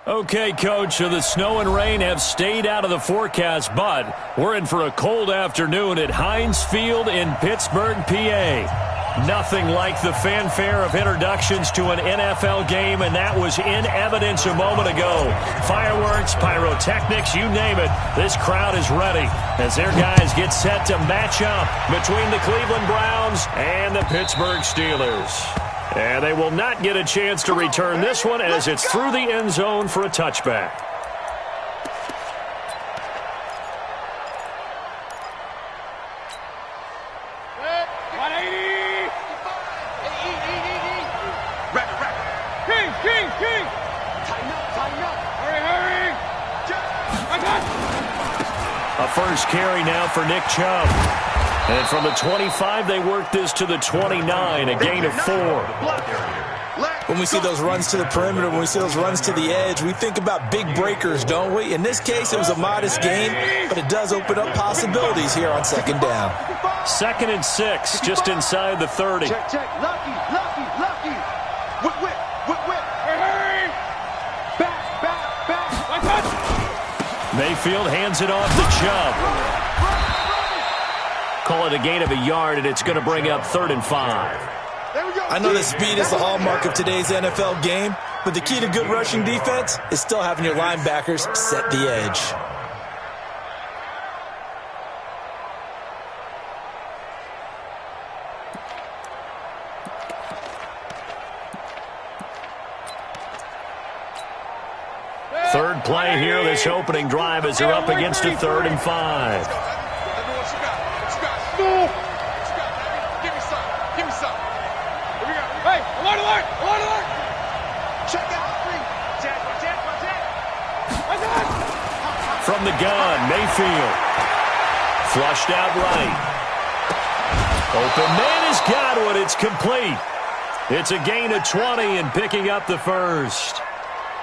Okay, Coach, so the snow and rain have stayed out of the forecast, but we're in for a cold afternoon at Heinz Field in Pittsburgh, PA. Nothing like the fanfare of introductions to an NFL game, and that was in evidence a moment ago. Fireworks, pyrotechnics, you name it. This crowd is ready as their guys get set to match up between the Cleveland Browns and the Pittsburgh Steelers. And they will not get a chance to return this one as it's through the end zone for a touchback. A first carry now for Nick Chubb. And from the 25, they work this to the 29, a gain of 4. When we see those runs to the perimeter, when we see those runs to the edge, we think about big breakers, don't we? In this case, it was a modest gain, but it does open up possibilities here on second down. 2nd and 6, just inside the 30. Check, check. Lucky. Whip. Hurry. Back. Mayfield hands it off to Chubb. Call it a gain of a yard, and it's going to bring up 3rd and 5. I know that speed is the hallmark of today's NFL game, but the key to good rushing defense is still having your linebackers set the edge. Third play here, this opening drive as they're up against a 3rd and 5. From the gun, Mayfield. Flushed out right. Open man has got one. It's complete. It's a gain of 20 and picking up the first.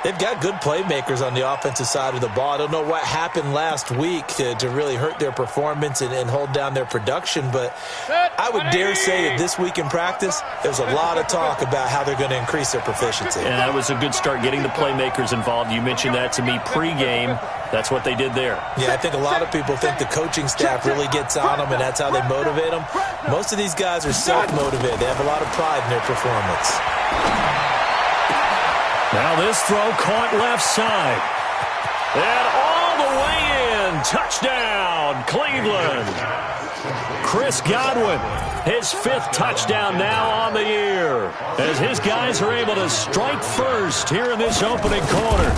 They've got good playmakers on the offensive side of the ball. I don't know what happened last week to really hurt their performance and hold down their production, but I would dare say that this week in practice, there's a lot of talk about how they're going to increase their proficiency. And that was a good start, getting the playmakers involved. You mentioned that to me pregame. That's what they did there. Yeah, I think a lot of people think the coaching staff really gets on them, and that's how they motivate them. Most of these guys are self-motivated. They have a lot of pride in their performance. Now this throw caught left side. And all the way in. Touchdown, Cleveland. Chris Godwin, his 5th touchdown now on the year, as his guys are able to strike first here in this opening quarter.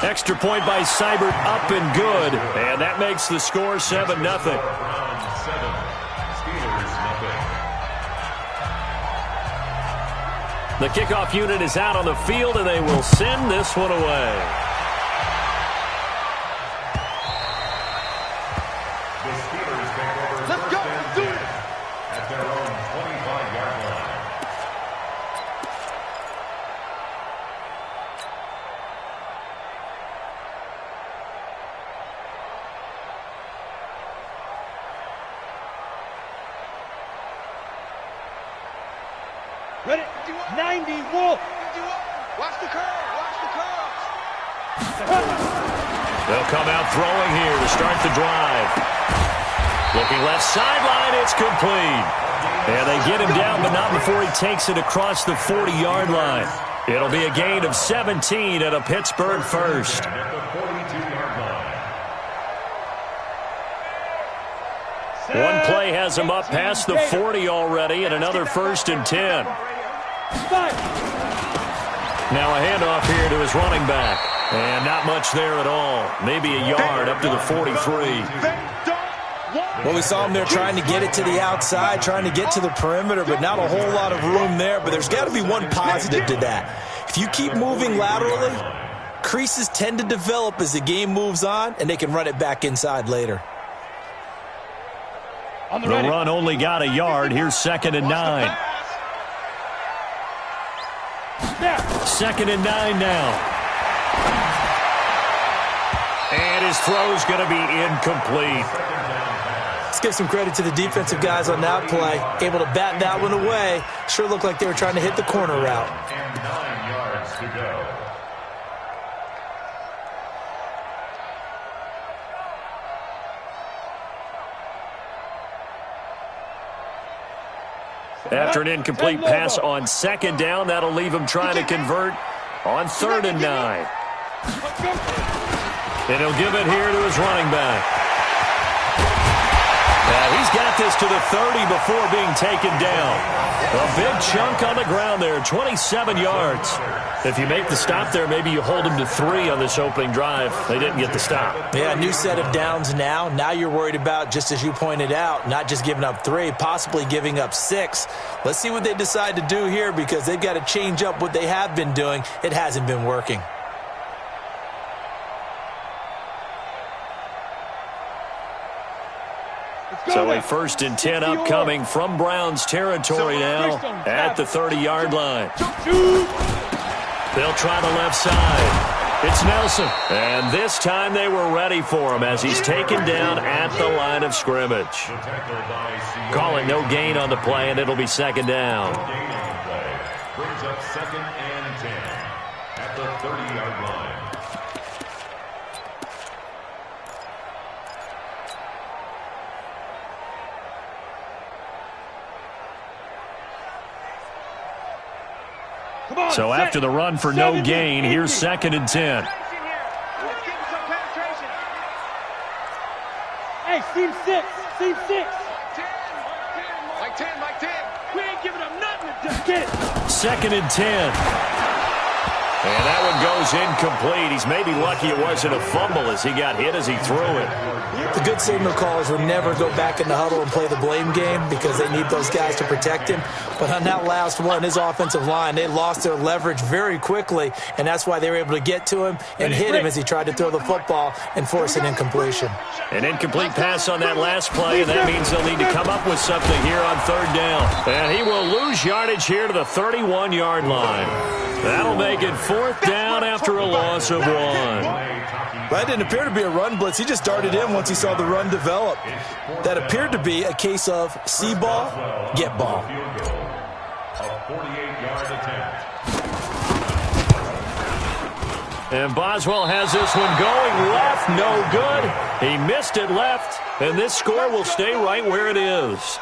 Extra point by Seibert, up and good. And that makes the score 7-0. The kickoff unit is out on the field, and they will send this one away. The Steelers take over. Let's go. Let's do it. At their own 25-yard line. Ready? 90, Wolf. Watch the curve. They'll come out throwing here to start the drive. Looking left sideline, it's complete. And they get him down, but not before he takes it across the 40-yard line. It'll be a gain of 17 at a Pittsburgh first. One play has him up past the 40 already, and another 1st and 10. Now a handoff here to his running back. And not much there at all. Maybe a yard up to the 43. Well, we saw him there trying to get it to the outside, trying to get to the perimeter, but not a whole lot of room there. But there's got to be one positive to that. If you keep moving laterally, creases tend to develop as the game moves on, and they can run it back inside later. The run only got a yard. Here's 2nd and 9. 2nd and 9 now. And his throw's going to be incomplete. Let's give some credit to the defensive guys on that play. Able to bat that one away. Sure looked like they were trying to hit the corner route. And 9 yards to go. After an incomplete pass on second down, that'll leave him trying to convert on 3rd and 9. And he'll give it here to his running back. He's got this to the 30 before being taken down. A big chunk on the ground there, 27 yards. If you make the stop there, maybe you hold him to 3 on this opening drive. They didn't get the stop. Yeah, new set of downs now. Now you're worried about, just as you pointed out, not just giving up 3, possibly giving up 6. Let's see what they decide to do here because they've got to change up what they have been doing. It hasn't been working. So a 1st and 10 upcoming from Browns territory now at the 30-yard line. They'll try the left side. It's Nelson. And this time they were ready for him as he's taken down at the line of scrimmage. Call it no gain on the play, and it'll be 2nd down. Brings up 2nd and 10 at the 30-yard line. So after the run for no gain, here's 2nd and 10. Hey, team 6. Team 6. 10. Like 10, like 10. We ain't giving up nothing to get it. 2nd and 10. And that one goes incomplete. He's maybe lucky it wasn't a fumble as he got hit as he threw it. The good signal callers would never go back in the huddle and play the blame game because they need those guys to protect him. But on that last one, his offensive line, they lost their leverage very quickly, and that's why they were able to get to him and hit him as he tried to throw the football and force an incompletion. An incomplete pass on that last play, and that means they'll need to come up with something here on 3rd down. And he will lose yardage here to the 31-yard line. That'll make it 4th down after a loss of 1. That didn't appear to be a run blitz. He just darted in once he saw the run develop. That appeared to be a case of see ball, get ball. A 48-yard attempt. And Boswell has this one going left, no good. He missed it left, and this score will stay right where it is.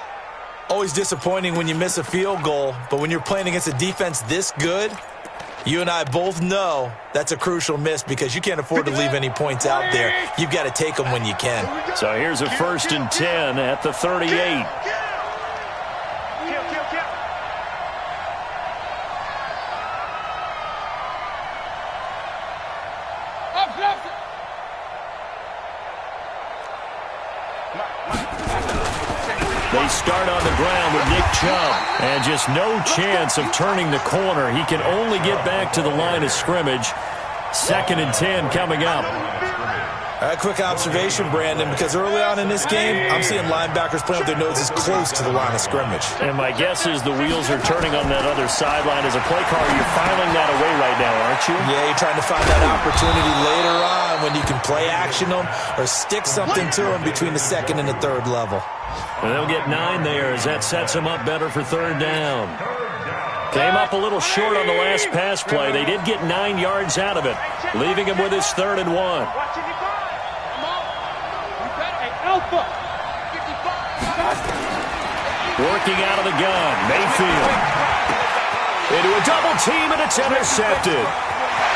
Always disappointing when you miss a field goal, but when you're playing against a defense this good, you and I both know that's a crucial miss because you can't afford to leave any points out there. You've got to take them when you can. So here's a 1st and 10 at the 38. They start on the ground with Nick Chubb, and just no chance of turning the corner. He can only get back to the line of scrimmage. 2nd and 10 coming up. A quick observation, Brandon, because early on in this game, I'm seeing linebackers playing with their noses close to the line of scrimmage. And my guess is the wheels are turning on that other sideline. As a play caller, you're filing that away right now, aren't you? Yeah, you're trying to find that opportunity later on when you can play action them or stick something to them between the 2nd and the 3rd level. And they'll get 9 there as that sets them up better for 3rd down. Came up a little short on the last pass play. They did get 9 yards out of it, leaving him with his 3rd and 1. Working out of the gun, Mayfield. Into a double team, and it's intercepted.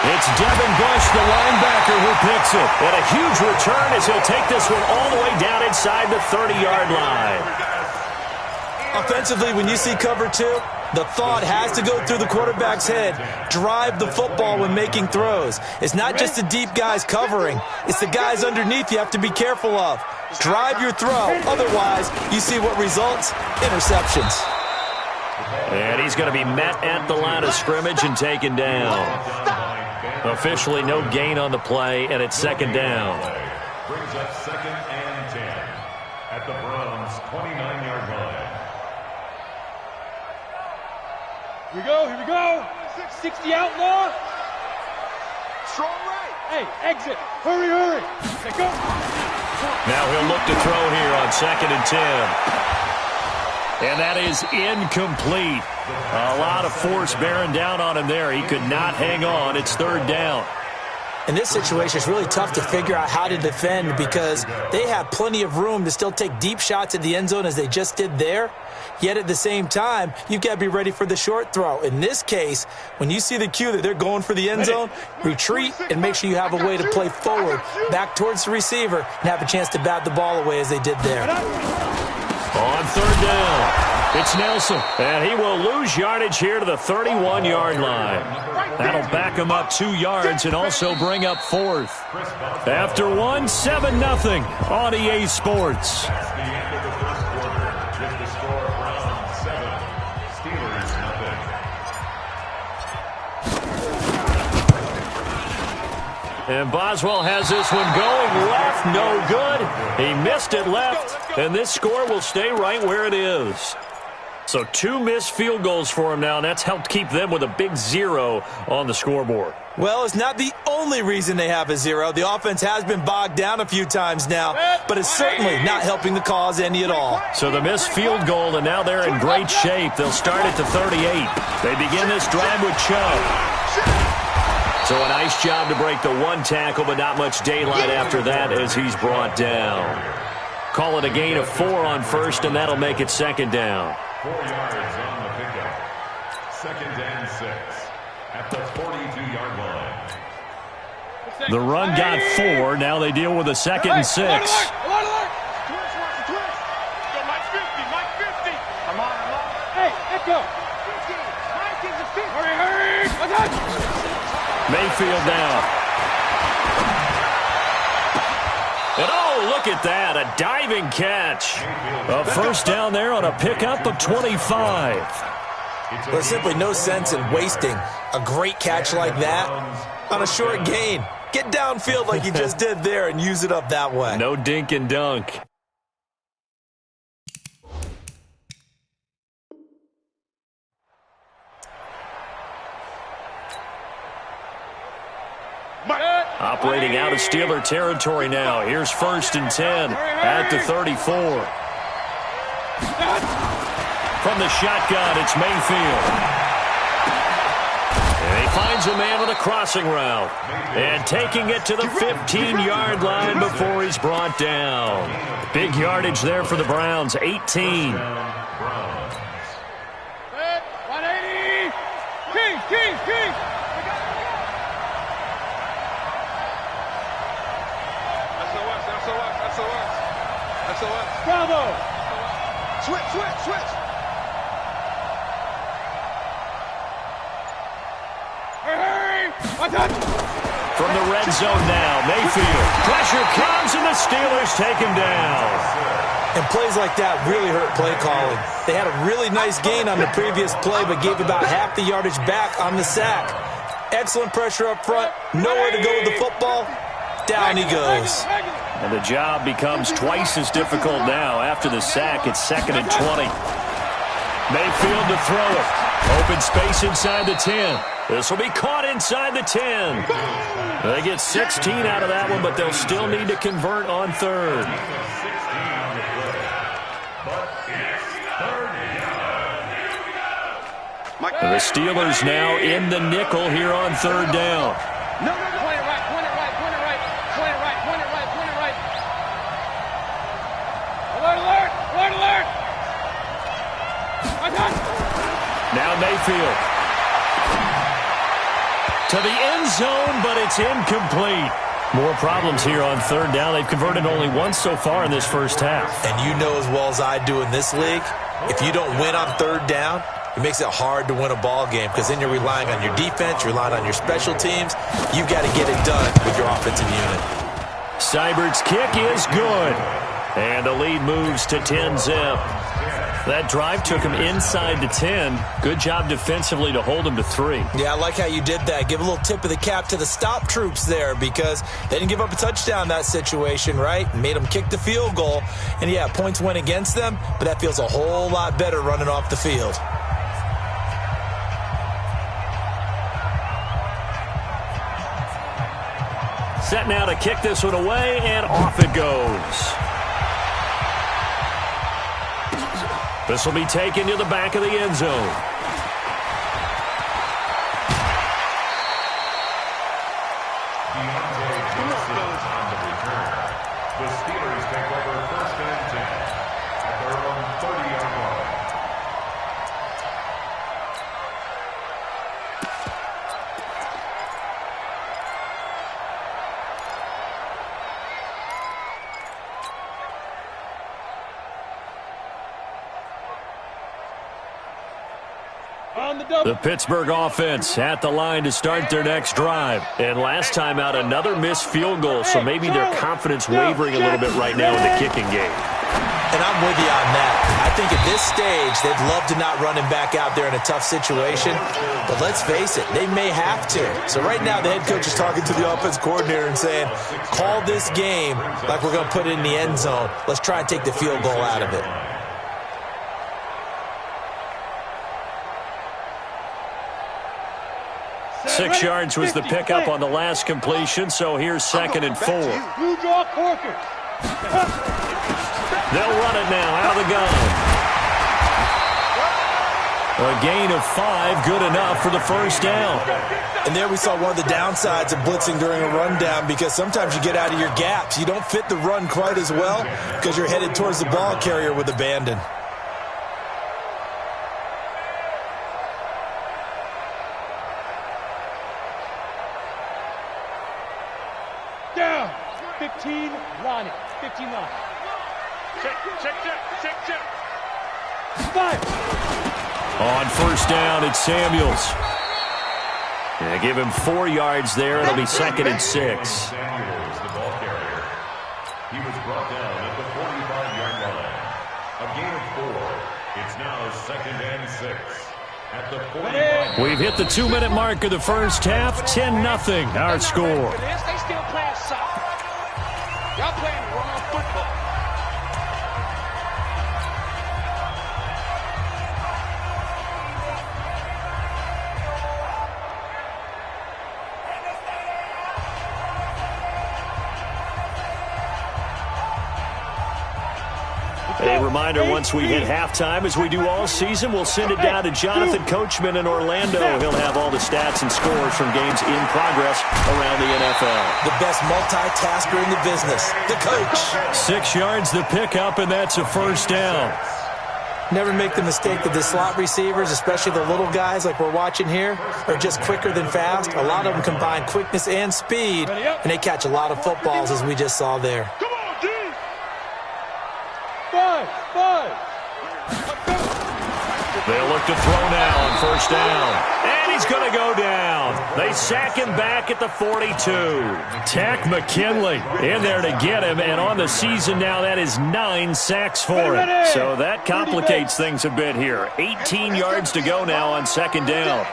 It's Devin Bush, the linebacker, who picks it. And a huge return as he'll take this one all the way down inside the 30-yard line. Offensively, when you see cover 2, the thought has to go through the quarterback's head. Drive the football when making throws. It's not just the deep guys covering. It's the guys underneath you have to be careful of. Drive your throw. Otherwise, you see what results? Interceptions. And he's going to be met at the line of scrimmage and taken down. Officially no gain on the play, and it's 2nd down. Brings up 2nd and 10 at the Browns' 29-yard line. Here we go. 60 outlaw. Strong right. Hey, exit. Hurry. Let's go. Now he'll look to throw here on 2nd and 10. And that is incomplete. A lot of force bearing down on him there. He could not hang on. It's 3rd down. In this situation, it's really tough to figure out how to defend because they have plenty of room to still take deep shots at the end zone as they just did there. Yet at the same time, you've got to be ready for the short throw. In this case, when you see the cue that they're going for the end zone, retreat and make sure you have a way to play forward, back towards the receiver, and have a chance to bat the ball away as they did there. On third down, it's Nelson, and he will lose yardage here to the 31-yard line. That'll back him up 2 yards and also bring up fourth. After 1, 7-0 on EA Sports. That's the end of the first quarter. With the score of Browns 7, Steelers nothing. And Boswell has this one going left, no good. He missed it left, and this score will stay right where it is. So 2 missed field goals for him now, and that's helped keep them with a big 0 on the scoreboard. Well, it's not the only reason they have a 0. The offense has been bogged down a few times now, but it's certainly not helping the cause any at all. So the missed field goal, and now they're in great shape. They'll start at the 38. They begin this drive with Chubb. So a nice job to break the 1 tackle, but not much daylight after that as he's brought down. Call it a gain of 4 on first, and that'll make it second down. 4 yards on the pickup. Second and 6 at the 42-yard line. The run got 4. Now they deal with a second and 6. Alert! Twist. Go, Mike 50, Mike 50. Come on. Hey, let's go. 50. Mike is a 50. Hurry. Mayfield now. And oh, look at that, a diving catch. A first down there on a pickup of 25. There's simply no sense in wasting a great catch like that on a short gain. Get downfield like you just did there and use it up that way. No dink and dunk. Operating out of Steeler territory now. Here's first and 10 at the 34. From the shotgun, it's Mayfield. And he finds a man with a crossing route. And taking it to the 15-yard line before he's brought down. Big yardage there for the Browns, 18. 180. King. SOS. Bravo. Switch. Hurry. From the red zone now, Mayfield. Pressure comes and the Steelers take him down. And plays like that really hurt play calling. They had a really nice gain on the previous play, but gave about half the yardage back on the sack. Excellent pressure up front. Nowhere to go with the football. Down he goes. And the job becomes twice as difficult now. After the sack, it's 2nd and 20. Mayfield to throw it. Open space inside the 10. This will be caught inside the 10. They get 16 out of that one, but they'll still need to convert on third. The Steelers now in the nickel here on third down. No. Point it right. Alert. Now Mayfield. To the end zone, but it's incomplete. More problems here on third down. They've converted only once so far in this first half. And you know as well as I do in this league, if you don't win on third down, it makes it hard to win a ball game because then you're relying on your defense, you're relying on your special teams. You've got to get it done with your offensive unit. Seibert's kick is good. And the lead moves to 10-zip. That drive took him inside the 10. Good job defensively to hold him to 3. Yeah, I like how you did that. Give a little tip of the cap to the stop troops there because they didn't give up a touchdown in that situation, right? Made them kick the field goal. And, yeah, points went against them, but that feels a whole lot better running off the field. Set now to kick this one away, and off it goes. This will be taken to the back of the end zone. The Run the double. The Pittsburgh offense at the line to start their next drive. And last time out, another missed field goal, so maybe their confidence wavering a little bit right now in the kicking game. And I'm with you on that. I think at this stage, they'd love to not run him back out there in a tough situation. But let's face it, they may have to. So right now, the head coach is talking to the offense coordinator and saying, call this game like we're going to put it in the end zone. Let's try and take the field goal out of it. Six yards was the pickup on the last completion, so here's 2nd and 4. You draw Corker. They'll run it now out of the gun. A gain of 5, good enough for the first down. And there we saw one of the downsides of blitzing during a rundown, because sometimes you get out of your gaps. You don't fit the run quite as well because you're headed towards the ball carrier with abandon. Down. 15, line it. 15 line. Check. 5. On first down, it's Samuels. Yeah, give him 4 yards there. It'll be 2nd and 6. Samuels, the ball carrier. He was brought down at the 45-yard line. A gain of 4. It's now 2nd and 6 at the 45. We've hit the 2-minute mark of the first half. 10-0 our score. They still playing soccer. Y'all playing wrong football. A reminder, once we hit halftime, as we do all season, we'll send it down to Jonathan Coachman in Orlando. He'll have all the stats and scores from games in progress around the NFL. The best multitasker in the business, the coach. 6 yards the pickup, and that's a first down. Never make the mistake that the slot receivers, especially the little guys like we're watching here, are just quicker than fast. A lot of them combine quickness and speed, and they catch a lot of footballs, as we just saw there. Come on, D. 5. They'll look to throw now on first down. And he's going to go down. They sack him back at the 42. Tack McKinley in there to get him. And on the season now, that is 9 sacks for him. So that complicates things a bit here. 18 yards to go now on 2nd down.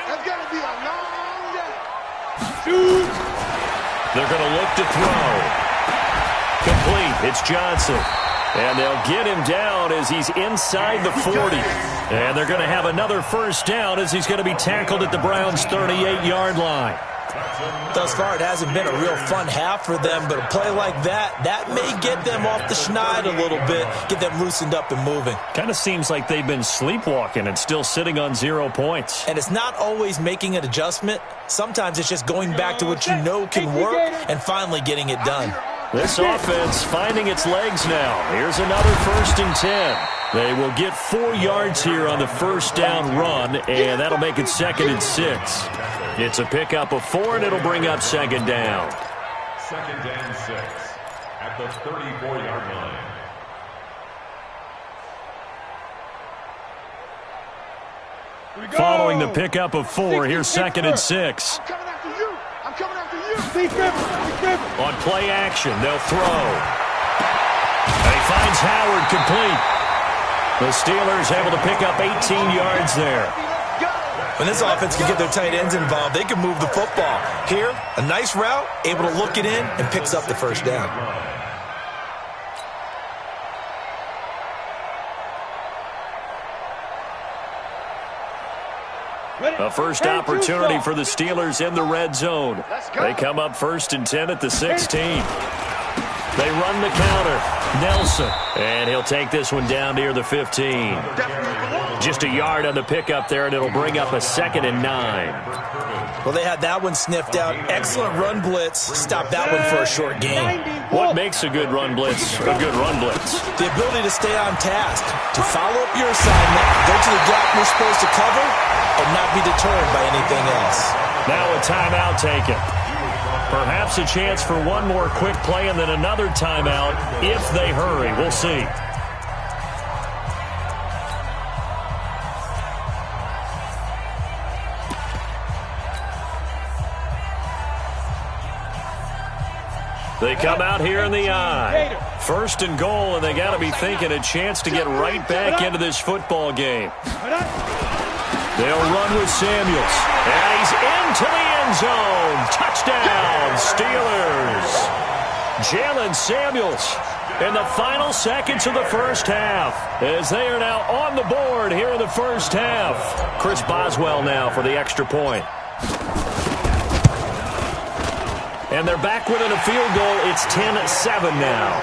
That's going to be a long day. They're going to look to throw. Complete. It's Johnson. And they'll get him down as he's inside the 40. And they're going to have another first down as he's going to be tackled at the Browns' 38-yard line. Thus far, it hasn't been a real fun half for them, but a play like that may get them off the schneid a little bit, get them loosened up and moving. Kind of seems like they've been sleepwalking and still sitting on 0 points. And it's not always making an adjustment. Sometimes it's just going back to what you know can work and finally getting it done. This offense finding its legs now. Here's another 1st and 10. They will get 4 yards here on the first down run, and that'll make it 2nd and 6. It's a pickup of 4, and it'll bring up 2nd down. 2nd and 6 at the 34-yard line. Following the pickup of 4, here's 2nd and 6. I'm coming after you. On play action, they'll throw. And he finds Howard complete. The Steelers able to pick up 18 yards there. When this offense can get their tight ends involved, they can move the football. Here, a nice route, able to look it in, and picks up the first down. A first opportunity for the Steelers in the red zone. They come up 1st and 10 at the 16. They run the counter. Nelson. And he'll take this one down near the 15. Just a yard on the pickup there, and it'll bring up a 2nd and 9. Well, they had that one sniffed out. Excellent run blitz. Stop that one for a short gain. What makes a good run blitz a good run blitz? The ability to stay on task, to follow up your assignment, go to the gap you're supposed to cover, and not be deterred by anything else. Now a timeout taken. Perhaps a chance for one more quick play and then another timeout if they hurry. We'll see. They come out here in the I. First and goal, and they got to be thinking a chance to get right back into this football game. They'll run with Samuels. And he's into the end zone. Touchdown, Steelers. Jalen Samuels in the final seconds of the first half, as they are now on the board here in the first half. Chris Boswell now for the extra point. And they're back within a field goal. It's 10-7 now.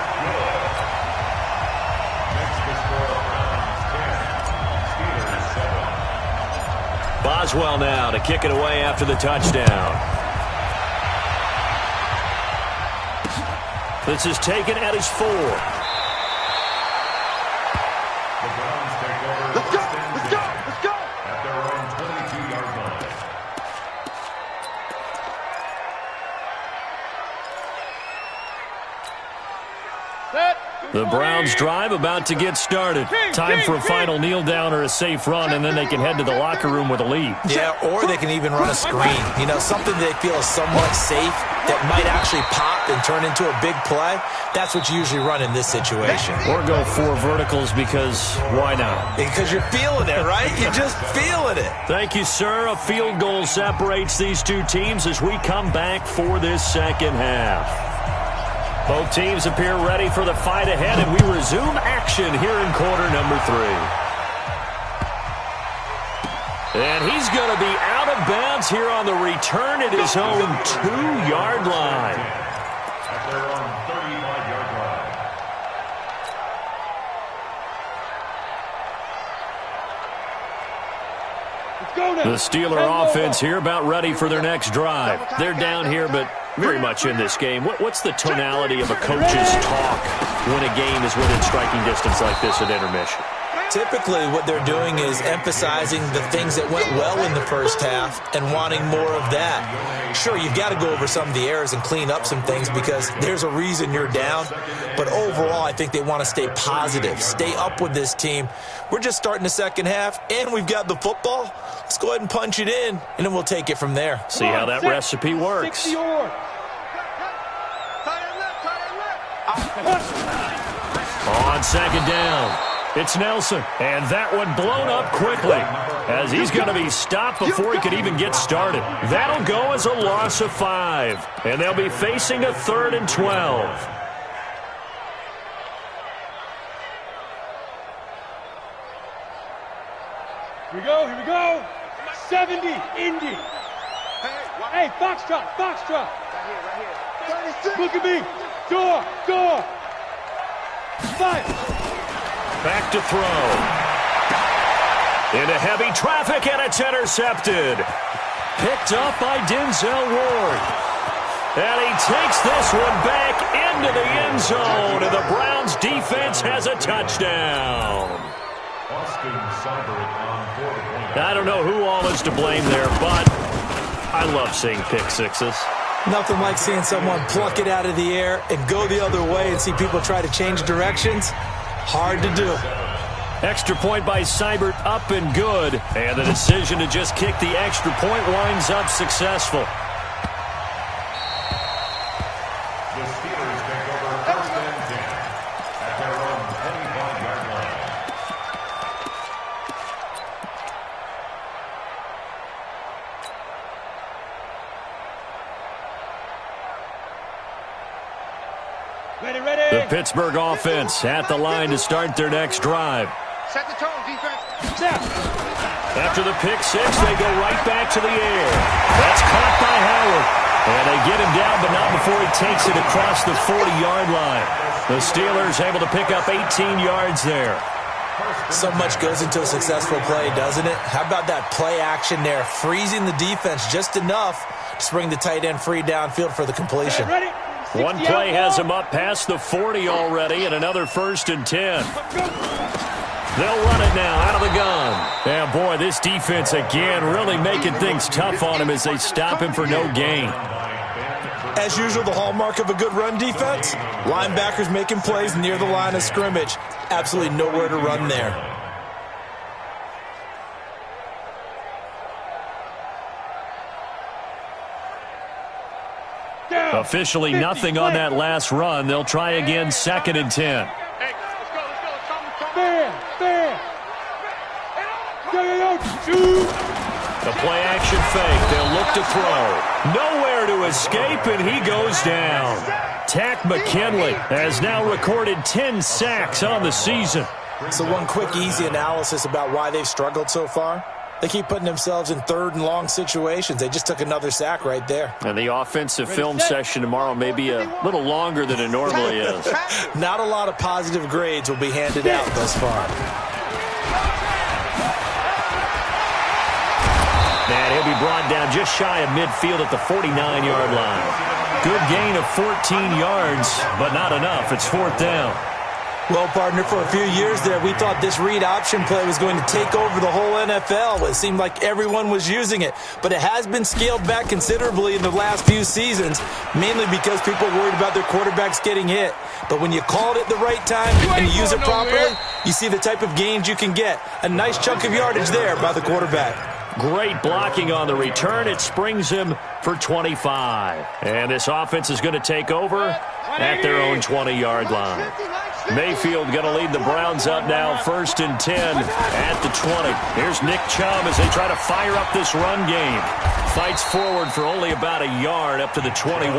Boswell now to kick it away after the touchdown. This is taken at his 4. Let's go! Let's go! Let's go! At their own 22-yard line. The Browns drive about to get started. Time for a final kneel down or a safe run, and then they can head to the locker room with a lead. Yeah, or they can even run a screen. You know, something they feel is somewhat safe that might actually pop and turn into a big play. That's what you usually run in this situation. Or go 4 verticals because why not? Because you're feeling it, right? You're just feeling it. Thank you, sir. A field goal separates these two teams as we come back for this second half. Both teams appear ready for the fight ahead, and we resume action here in quarter number 3. And he's going to be out of bounds here on the return at his own 2-yard line. At their own 35-yard line. The Steeler offense here about ready for their next drive. They're down here, but very much in this game. What's the tonality of a coach's talk when a game is within striking distance like this at intermission? Typically, what they're doing is emphasizing the things that went well in the first half and wanting more of that. Sure, you've got to go over some of the errors and clean up some things because there's a reason you're down. But overall, I think they want to stay positive, stay up with this team. We're just starting the second half, and we've got the football. Let's go ahead and punch it in, and then we'll take it from there. See how that recipe works. On second down, it's Nelson, and that one blown up quickly as he's going to be stopped before he could even get started. That'll go as a loss of 5, and they'll be facing a 3rd and 12. Here we go, here we go. 70, Indy. Hey, Foxtrot, Foxtrot. Right here. Look at me. Door. 5. Back to throw. Into heavy traffic, and it's intercepted. Picked up by Denzel Ward. And he takes this one back into the end zone, and the Browns defense has a touchdown. I don't know who all is to blame there, but I love seeing pick sixes. Nothing like seeing someone pluck it out of the air and go the other way and see people try to change directions. Hard to do. Extra point by Seibert, up and good. And the decision to just kick the extra point winds up successful. The Steelers take over 1st and 10 at their own 25-yard line. Ready. The Pittsburgh offense at the line to start their next drive. Set the tone, defense. After the pick 6, they go right back to the air. That's caught by Howard. And they get him down, but not before he takes it across the 40-yard line. The Steelers able to pick up 18 yards there. So much goes into a successful play, doesn't it? How about that play action there, freezing the defense just enough to bring the tight end free downfield for the completion. Ready. One play has him up past the 40 already, and another 1st and 10. They'll run it now out of the gun. And boy, this defense again really making things tough on him as they stop him for no gain. As usual, the hallmark of a good run defense, linebackers making plays near the line of scrimmage. Absolutely nowhere to run there. Officially nothing on that last run. They'll try again, 2nd and 10. The play action fake. They'll look to throw. Nowhere to escape, and he goes down. Tack McKinley has now recorded 10 sacks on the season. So one quick, easy analysis about why they've struggled so far. They keep putting themselves in 3rd and long situations. They just took another sack right there. And the offensive film session tomorrow may be a little longer than it normally is. Not a lot of positive grades will be handed out thus far. And he'll be brought down just shy of midfield at the 49-yard line. Good gain of 14 yards, but not enough. It's 4th down. Well, partner, for a few years there, we thought this read option play was going to take over the whole NFL. It seemed like everyone was using it. But it has been scaled back considerably in the last few seasons, mainly because people are worried about their quarterbacks getting hit. But when you call it at the right time and you use it properly, you see the type of gains you can get. A nice chunk of yardage there by the quarterback. Great blocking on the return. It springs him for 25. And this offense is going to take over at their own 20-yard line. Mayfield going to lead the Browns up now, 1st and 10 at the 20. Here's Nick Chubb as they try to fire up this run game. Fights forward for only about a yard up to the 21.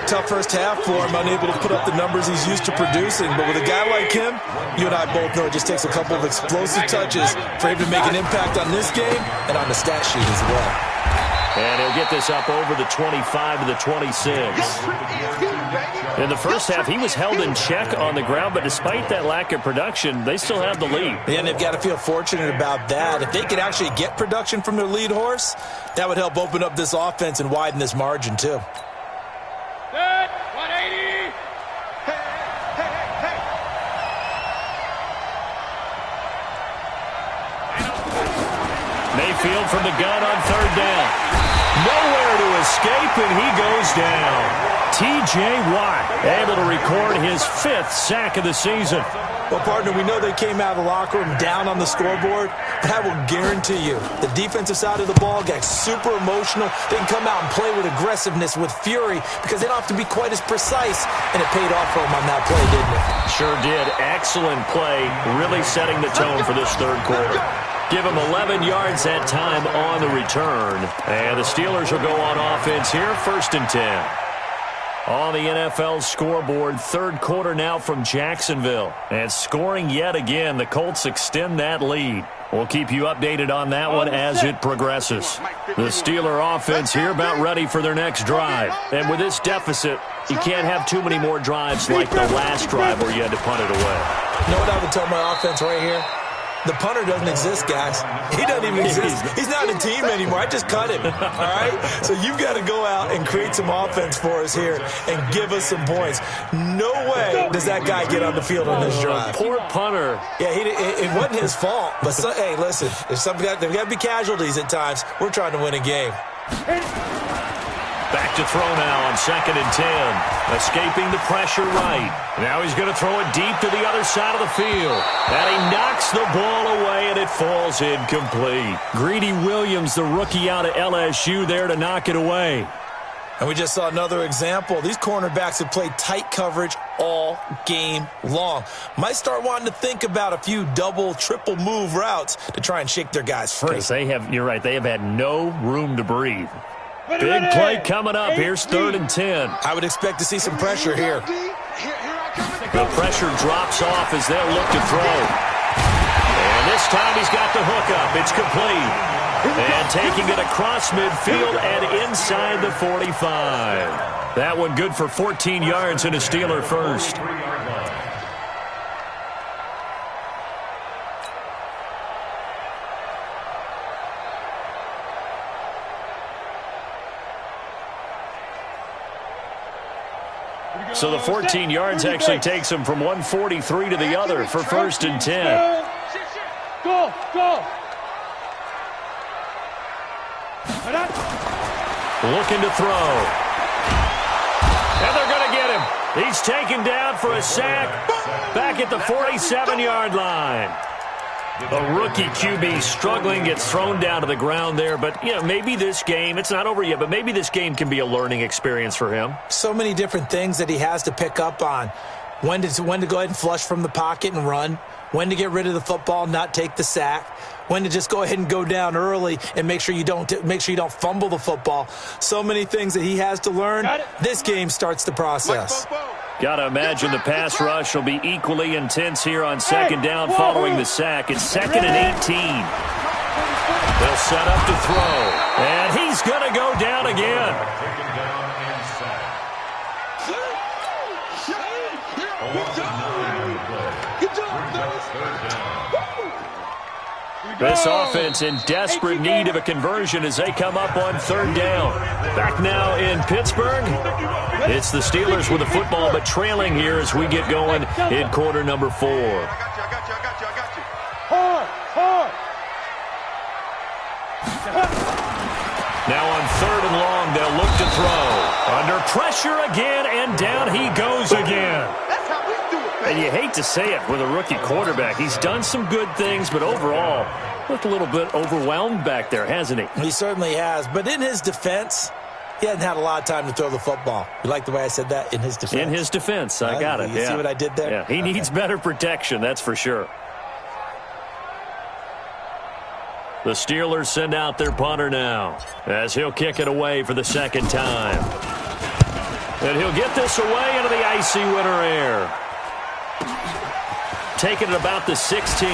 Tough first half for him, unable to put up the numbers he's used to producing. But with a guy like him, you and I both know it just takes a couple of explosive touches for him to make an impact on this game and on the stat sheet as well. And he'll get this up over the 25 to the 26. In the first half, he was held in check on the ground, but despite that lack of production, they still have the lead. And they've got to feel fortunate about that. If they could actually get production from their lead horse, that would help open up this offense and widen this margin too. Set, 180. Mayfield from the gun on 3rd down. Nowhere to escape, and he goes down. T.J. Watt able to record his 5th sack of the season. Well, partner, we know they came out of the locker room down on the scoreboard, but I will guarantee you the defensive side of the ball got super emotional. They can come out and play with aggressiveness, with fury, because they don't have to be quite as precise, and it paid off for them on that play, didn't it? Sure did. Excellent play, really setting the tone for this 3rd quarter. Give him 11 yards that time on the return. And the Steelers will go on offense here, 1st and 10. On the NFL scoreboard, 3rd quarter now from Jacksonville. And scoring yet again, the Colts extend that lead. We'll keep you updated on that one as it progresses. The Steeler offense here about ready for their next drive. And with this deficit, you can't have too many more drives like the last drive where you had to punt it away. You know what I would tell my offense right here? The punter doesn't exist, guys. He doesn't even exist. He's not a team anymore. I just cut him, all right? So you've got to go out and create some offense for us here and give us some points. No way does that guy get on the field on this drive. Poor punter. Yeah, it wasn't his fault. But, hey, listen, there's got to be casualties at times. We're trying to win a game. Back to throw now on 2nd and 10. Escaping the pressure right. Now he's going to throw it deep to the other side of the field. And he knocks the ball away, and it falls incomplete. Greedy Williams, the rookie out of LSU, there to knock it away. And we just saw another example. These cornerbacks have played tight coverage all game long. Might start wanting to think about a few double, triple move routes to try and shake their guys free. Because you're right, they have had no room to breathe. Big play coming up. Here's 3rd and 10. I would expect to see some pressure here. The pressure drops off as they'll look to throw. And this time he's got the hook up. It's complete. And taking it across midfield and inside the 45. That one good for 14 yards and a Steeler first. So the 14 yards actually takes him from 143 to the other for 1st and 10. Go, go. Looking to throw. And they're going to get him. He's taken down for a sack back at the 47-yard line. A rookie QB struggling, gets thrown down to the ground there. But, you know, maybe this game, it's not over yet, but maybe this game can be a learning experience for him. So many different things that he has to pick up on. When to go ahead and flush from the pocket and run. When to get rid of the football, not take the sack. When to just go ahead and go down early and make sure you don't fumble the football. So many things that he has to learn. This game starts the process. Got to imagine the pass rush will be equally intense here on second down following the sack. It's 2nd and 18. They'll set up to throw. And he's going to go down again. This offense in desperate need of a conversion as they come up on 3rd down. Back now in Pittsburgh. It's the Steelers with the football, but trailing here as we get going in quarter number 4. Now on 3rd and long, they'll look to throw. Under pressure again, and down he goes again. And you hate to say it with a rookie quarterback. He's done some good things, but overall, looked a little bit overwhelmed back there, hasn't he? He certainly has. But in his defense, he hasn't had a lot of time to throw the football. You like the way I said that? In his defense? In his defense. I got it. You see what I did there? Yeah, he needs better protection, that's for sure. The Steelers send out their punter now as he'll kick it away for the 2nd time. And he'll get this away into the icy winter air. Taking it about the 16.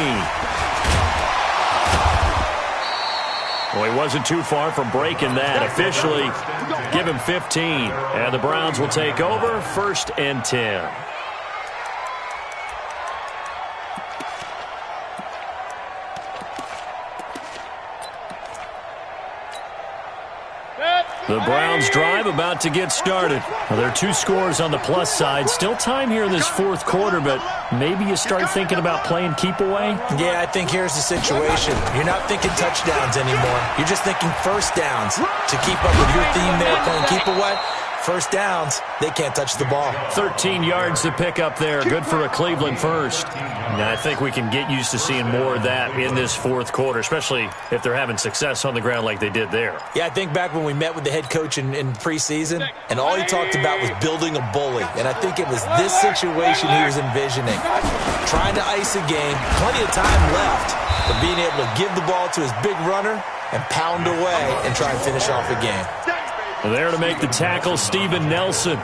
Well, he wasn't too far from breaking that. Officially, give him 15. And the Browns will take over 1st and 10. The Browns drive about to get started. Well, there are 2 scores on the plus side. Still time here in this 4th quarter, but maybe you start thinking about playing keep away? Yeah, I think here's the situation. You're not thinking touchdowns anymore. You're just thinking 1st downs. To keep up with your theme there, playing keep away, 1st downs, they can't touch the ball. 13 yards to pick up there. Good for a Cleveland first. Now, I think we can get used to seeing more of that in this 4th quarter, especially if they're having success on the ground like they did there. Yeah, I think back when we met with the head coach in preseason, and all he talked about was building a bully. And I think it was this situation he was envisioning. Trying to ice a game, plenty of time left, but being able to give the ball to his big runner and pound away and try and finish off a game. There to make the tackle, Steven Nelson.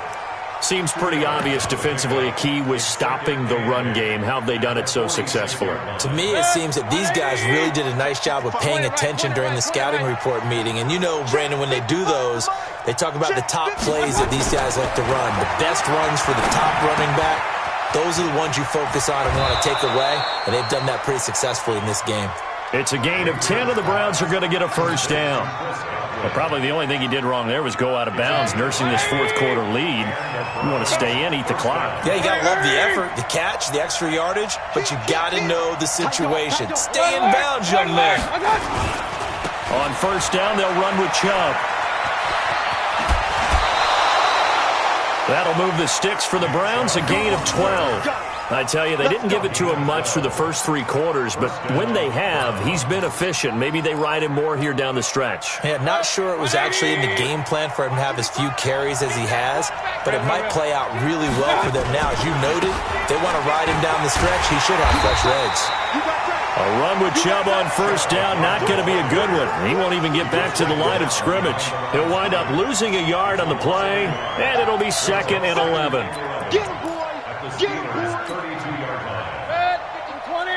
Seems pretty obvious defensively a key was stopping the run game. How have they done it so successfully? To me, it seems that these guys really did a nice job of paying attention during the scouting report meeting. And you know, Brandon, when they do those, they talk about the top plays that these guys like to run. The best runs for the top running back, those are the ones you focus on and want to take away. And they've done that pretty successfully in this game. It's a gain of 10, and the Browns are going to get a 1st down. Well, probably the only thing he did wrong there was go out of bounds, nursing this 4th quarter lead. You want to stay in, eat the clock. Yeah, you got to love the effort, the catch, the extra yardage, but you got to know the situation. Stay in bounds, young man. On 1st down, they'll run with Chubb. That'll move the sticks for the Browns, a gain of 12. I tell you, they didn't give it to him much through the first 3 quarters, but when they have, he's been efficient. Maybe they ride him more here down the stretch. Yeah, not sure it was actually in the game plan for him to have as few carries as he has, but it might play out really well for them now. As you noted, they want to ride him down the stretch. He should have fresh legs. A run with Chubb on 1st down, not going to be a good one. He won't even get back to the line of scrimmage. He'll wind up losing a yard on the play, and it'll be 2nd and 11. Get him, boy! Get him, boy! 32-yard line. Red, 20!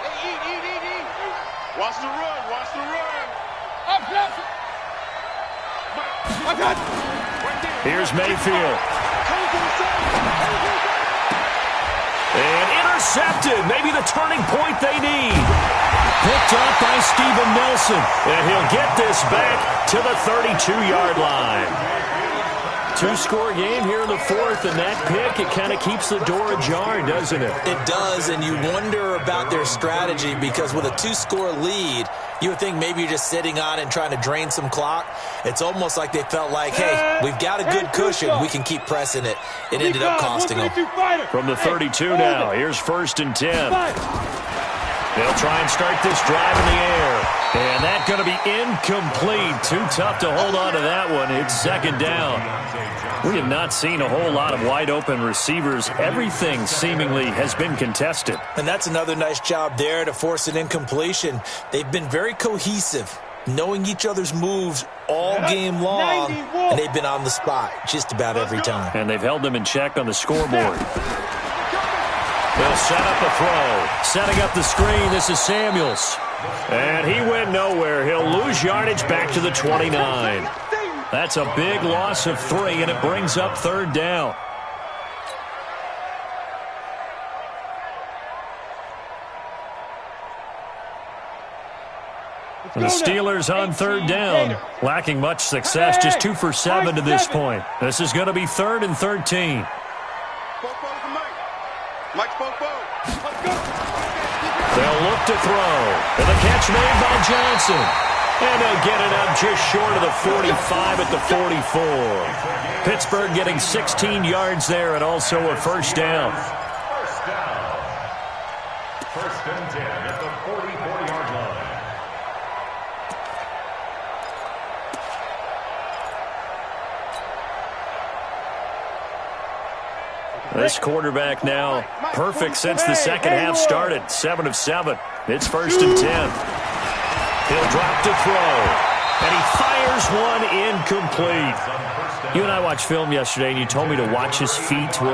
Hey, eat! Watch the run, watch the run! Up, left! I got it! Here's Mayfield. And intercepted. Maybe the turning point they need. Picked up by Steven Nelson. And he'll get this back to the 32-yard line. 2-score game here in the 4th, and that pick, it kind of keeps the door ajar, doesn't it? It does, and you wonder about their strategy because with a 2-score lead, you would think maybe you're just sitting on it and trying to drain some clock. It's almost like they felt like, hey, we've got a good cushion. We can keep pressing it. It ended up costing them. From the 32 now, here's 1st and 10. They'll try and start this drive in the air. And that's going to be incomplete. Too tough to hold on to that one. It's second down. We have not seen a whole lot of wide-open receivers. Everything seemingly has been contested. And that's another nice job there to force an incompletion. They've been very cohesive, knowing each other's moves all game long, and they've been on the spot just about every time. And they've held them in check on the scoreboard. They'll set up a throw. Setting up the screen, this is Samuels. And he went nowhere. He'll lose yardage back to the 29. That's a big loss of 3, and it brings up third down. The Steelers on third down, lacking much success, just 2 for 7 to this point. This is going to be 3rd and 13. They'll look to throw, and the catch made by Johnson. And they'll get it up just short of the 45 at the 44. Pittsburgh getting 16 yards there and also a first down. First and 10 at the 44-yard line. This quarterback now perfect since the second half started. 7 of 7. It's 1st and 10. He'll drop to throw. And he fires one incomplete. You and I watched film yesterday, and you told me to watch his feet. For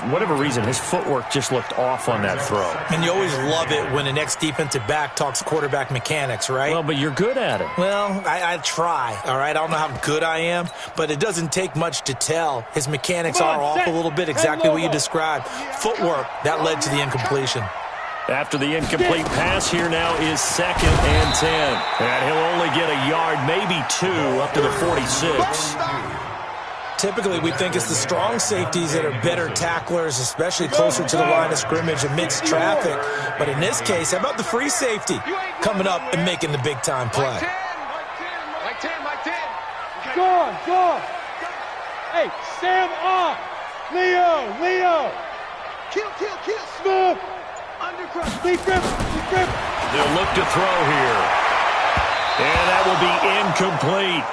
whatever reason, his footwork just looked off on that throw. And you always love it when the next defensive back talks quarterback mechanics, right? Well, but you're good at it. Well, I try, all right? I don't know how good I am, but it doesn't take much to tell. His mechanics are off a little bit, exactly what you described. Footwork, that led to the incompletion. After the incomplete pass, here now is 2nd and 10. And he'll only get a yard, maybe 2, up to the 46. Typically, we think it's the strong safeties that are better tacklers, especially closer to the line of scrimmage amidst traffic. But in this case, how about the free safety coming up and making the big-time play? Go on. Hey, Sam off. Leo. Kill. Smooth. Undercross. Deep grip. They'll look to throw here. And that will be incomplete.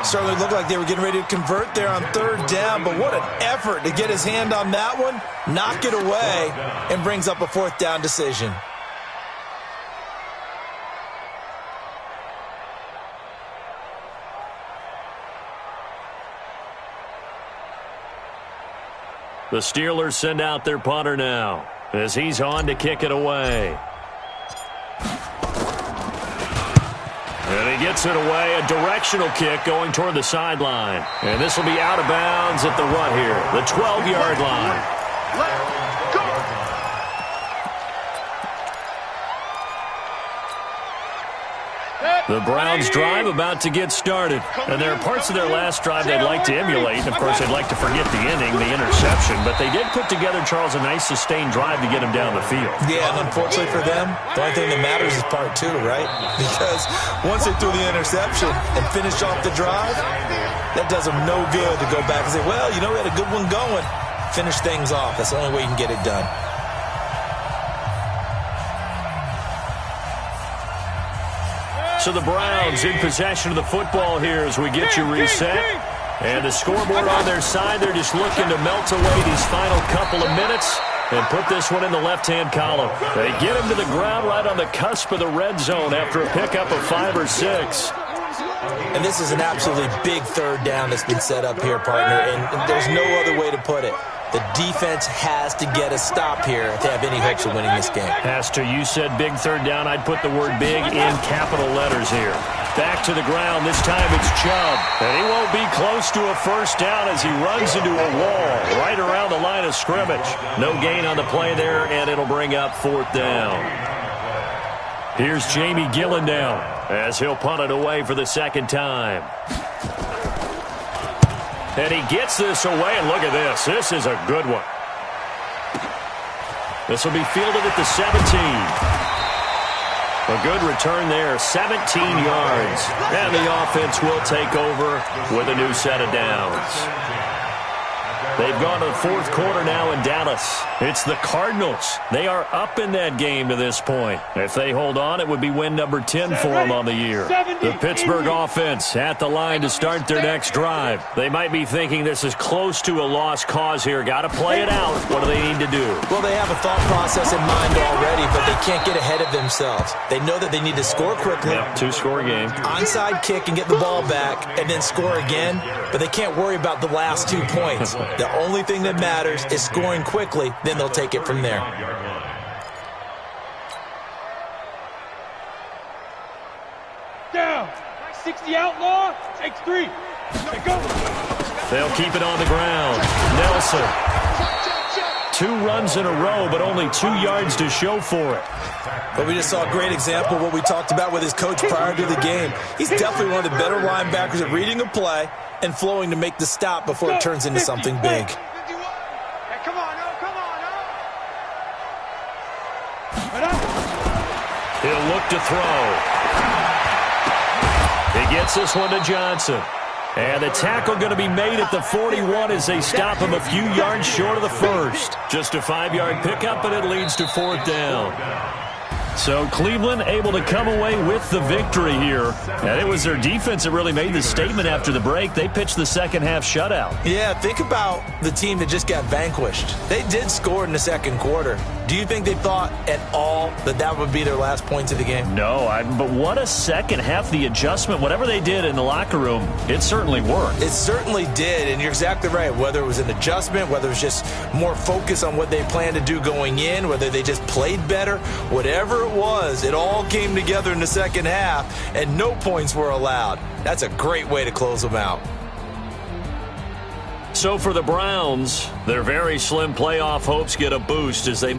Certainly looked like they were getting ready to convert there on 3rd down, but what an effort to get his hand on that one, knock it away, and brings up a 4th down decision. The Steelers send out their punter now as he's on to kick it away. And he gets it away, a directional kick going toward the sideline. And this will be out of bounds at the run here, the 12-yard line. The Browns drive about to get started. And there are parts of their last drive they'd like to emulate. And, of course, they'd like to forget the ending, the interception. But they did put together, Charles, a nice sustained drive to get him down the field. Yeah, and unfortunately for them, the only thing that matters is part 2, right? Because once they threw the interception and finished off the drive, that does them no good to go back and say, well, we had a good one going. Finish things off. That's the only way you can get it done. So the Browns in possession of the football here as we get you reset. And the scoreboard on their side, they're just looking to melt away these final couple of minutes and put this one in the left-hand column. They get him to the ground right on the cusp of the red zone after a pickup of 5 or 6. And this is an absolutely big 3rd down that's been set up here, partner, and there's no other way to put it. The defense has to get a stop here if they have any hopes of winning this game. Has to. You said big 3rd down. I'd put the word big in capital letters here. Back to the ground. This time it's Chubb. And he won't be close to a first down as he runs into a wall right around the line of scrimmage. No gain on the play there, and it'll bring up 4th down. Here's Jamie Gillen down as he'll punt it away for the 2nd time. And he gets this away, and look at this. This is a good one. This will be fielded at the 17. A good return there, 17 yards. And the offense will take over with a new set of downs. They've gone to the fourth quarter now in Dallas. It's the Cardinals. They are up in that game to this point. If they hold on, it would be win number 10 for them on the year. The Pittsburgh offense at the line to start their next drive. They might be thinking this is close to a lost cause here. Got to play it out. What do they need to do? Well, they have a thought process in mind already, but they can't get ahead of themselves. They know that they need to score quickly. Yep, two-score game. Onside kick and get the ball back and then score again, but they can't worry about the last 2 points. The only thing that matters is scoring quickly, then they'll take it from there. Down. 60 outlaw. Takes 3. Go. They'll keep it on the ground. Nelson. 2 runs in a row, but only 2 yards to show for it. But we just saw a great example of what we talked about with his coach prior to the game. He's definitely one of the better linebackers at reading a play and flowing to make the stop before it turns into something big. He'll look to throw. He gets this one to Johnson. And the tackle going to be made at the 41 as they stop him a few yards short of the first. Just a 5-yard pickup, and it leads to 4th down. So Cleveland able to come away with the victory here. And it was their defense that really made the statement after the break. They pitched the second-half shutout. Yeah, think about the team that just got vanquished. They did score in the second quarter. Do you think they thought at all that that would be their last points of the game? No, but what a second half. The adjustment, whatever they did in the locker room, it certainly worked. It certainly did, and you're exactly right. Whether it was an adjustment, whether it was just more focus on what they planned to do going in, whether they just played better, whatever it was, it all came together in the second half, and no points were allowed. That's a great way to close them out. So for the Browns, their very slim playoff hopes get a boost as they